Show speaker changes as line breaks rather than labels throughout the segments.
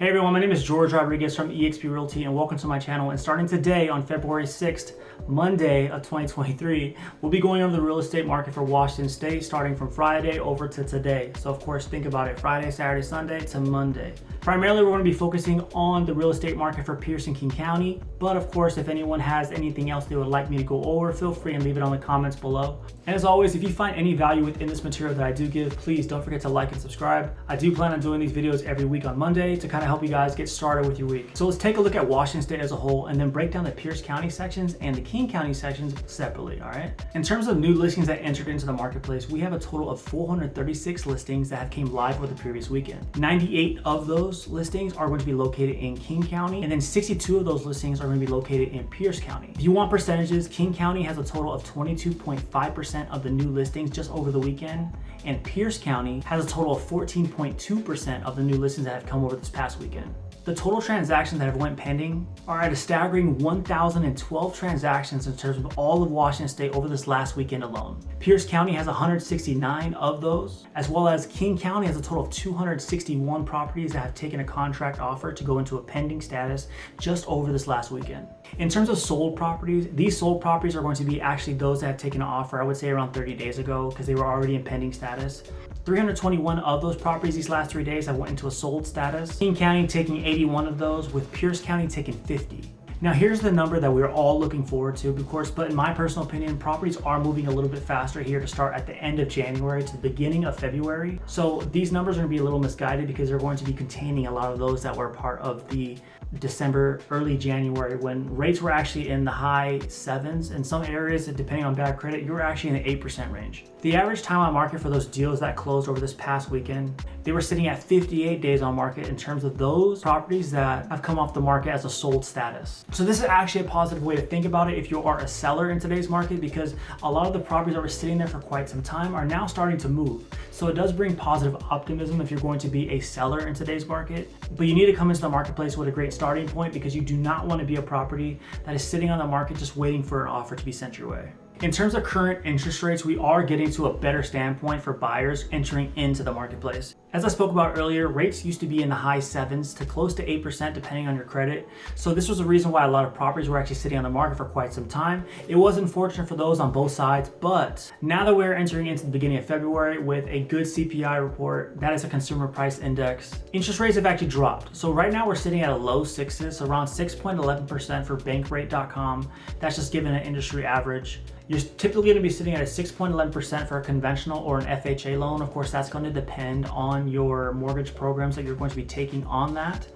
Hey everyone, my name is George Rodriguez from eXp Realty and welcome to my channel. And starting today on February 6th, Monday of 2023, we'll be going over the real estate market for Washington State starting from Friday over to today. So of course, think about it, Friday, Saturday, Sunday to Monday. Primarily, we're going to be focusing on the real estate market for Pierce and King County. But of course, if anyone has anything else they would like me to go over, feel free and leave it on the comments below. And as always, if you find any value within this material that I do give, please don't forget to like and subscribe. I do plan on doing these videos every week on Monday to kind of help you guys get started with your week. So let's take a look at Washington State as a whole and then break down the Pierce County sections and the King County sections separately, all right? In terms of new listings that entered into the marketplace, we have a total of 436 listings that have came live over the previous weekend. 98 of those listings are going to be located in King County, and then 62 of those listings are going to be located in Pierce County. If you want percentages, King County has a total of 22.5% of the new listings just over the weekend, and Pierce County has a total of 14.2% of the new listings that have come over this past weekend. The total transactions that have went pending are at a staggering 1,012 transactions in terms of all of Washington State over this last weekend alone. Pierce County has 169 of those, as well as King County has a total of 261 properties that have taken a contract offer to go into a pending status just over this last weekend. In terms of sold properties, these sold properties are going to be actually those that have taken an offer, I would say around 30 days ago, because they were already in pending status. 321 of those properties these last 3 days have went into a sold status. King County taking 81 of those, with Pierce County taking 50. Now here's the number that we're all looking forward to, of course, but in my personal opinion, properties are moving a little bit faster here to start at the end of January to the beginning of February. So these numbers are going to be a little misguided because they're going to be containing a lot of those that were part of the December, early January, when rates were actually in the high 7s. In some areas, depending on bad credit, you were actually in the 8% range. The average time on market for those deals that closed over this past weekend, they were sitting at 58 days on market in terms of those properties that have come off the market as a sold status. So this is actually a positive way to think about it if you are a seller in today's market, because a lot of the properties that were sitting there for quite some time are now starting to move. So it does bring positive optimism if you're going to be a seller in today's market, but you need to come into the marketplace with a great starting point, because you do not want to be a property that is sitting on the market just waiting for an offer to be sent your way. In terms of current interest rates, we are getting to a better standpoint for buyers entering into the marketplace. As I spoke about earlier, rates used to be in the high 7s to close to 8% depending on your credit. So this was the reason why a lot of properties were actually sitting on the market for quite some time. It was unfortunate for those on both sides, but now that we're entering into the beginning of February with a good CPI report, that is a consumer price index, interest rates have actually dropped. So right now we're sitting at a low 6s, around 6.11% for bankrate.com. That's just given an industry average. You're typically going to be sitting at a 6.11% for a conventional or an FHA loan. Of course, that's going to depend on your mortgage programs that you're going to be taking on that.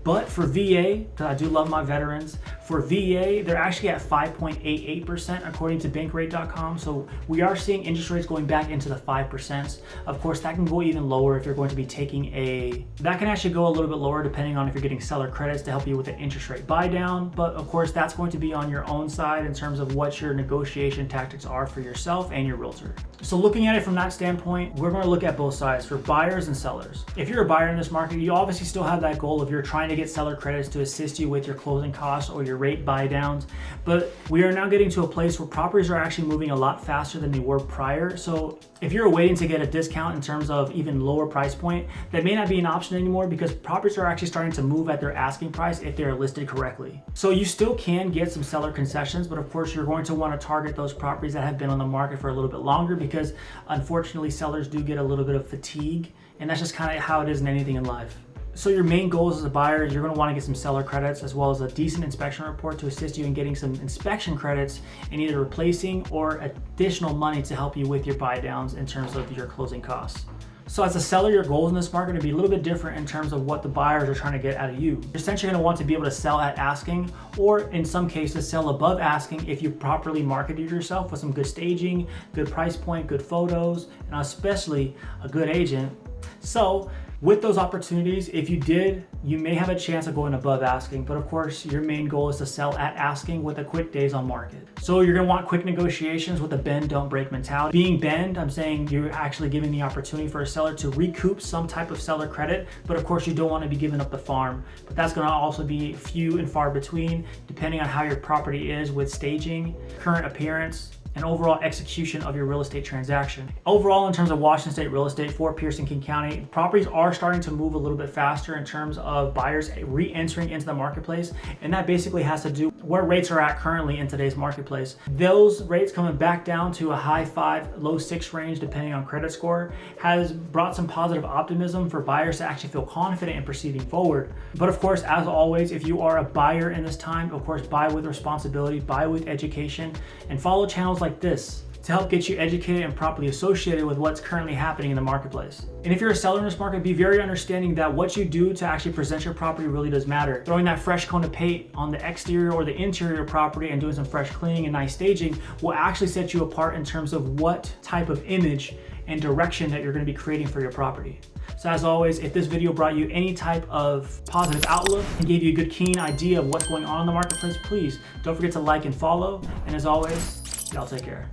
But for VA, because I do love my veterans, for VA, they're actually at 5.88% according to bankrate.com. So we are seeing interest rates going back into the 5%. Of course, that can go even lower if you're going to be taking that can actually go a little bit lower depending on if you're getting seller credits to help you with the interest rate buy down. But of course, that's going to be on your own side in terms of what your negotiation tactics are for yourself and your realtor. So looking at it from that standpoint, we're going to look at both sides for buyers and sellers. If you're a buyer in this market, you obviously still have that goal of you're trying to get seller credits to assist you with your closing costs or your rate buy downs. But we are now getting to a place where properties are actually moving a lot faster than they were prior. So if you're waiting to get a discount in terms of even lower price point, that may not be an option anymore, because properties are actually starting to move at their asking price if they're listed correctly. So you still can get some seller concessions, but of course you're going to want to target those properties that have been on the market for a little bit longer, because unfortunately sellers do get a little bit of fatigue, and that's just kind of how it is in anything in life. So your main goals as a buyer, you're going to want to get some seller credits as well as a decent inspection report to assist you in getting some inspection credits and either replacing or additional money to help you with your buy downs in terms of your closing costs. So as a seller, your goals in this market are going to be a little bit different in terms of what the buyers are trying to get out of you. You're essentially going to want to be able to sell at asking, or in some cases sell above asking if you properly marketed yourself with some good staging, good price point, good photos, and especially a good agent. So with those opportunities, if you did, you may have a chance of going above asking, but of course your main goal is to sell at asking with a quick days on market. So you're gonna want quick negotiations with a bend, don't break mentality. Being bend, I'm saying you're actually giving the opportunity for a seller to recoup some type of seller credit, but of course you don't wanna be giving up the farm. But that's gonna also be few and far between, depending on how your property is with staging, current appearance, and overall execution of your real estate transaction. Overall, in terms of Washington State real estate for Pierce and King County, properties are starting to move a little bit faster in terms of buyers re-entering into the marketplace, and that basically has to do where rates are at currently in today's marketplace. Those rates coming back down to a high 5, low 6 range depending on credit score has brought some positive optimism for buyers to actually feel confident in proceeding forward. But of course, as always, if you are a buyer in this time, of course, buy with responsibility, buy with education, and follow channels like this to help get you educated and properly associated with what's currently happening in the marketplace. And if you're a seller in this market, be very understanding that what you do to actually present your property really does matter. Throwing that fresh coat of paint on the exterior or the interior property and doing some fresh cleaning and nice staging will actually set you apart in terms of what type of image and direction that you're going to be creating for your property. So as always, if this video brought you any type of positive outlook and gave you a good keen idea of what's going on in the marketplace, please don't forget to like and follow. And as always, y'all take care.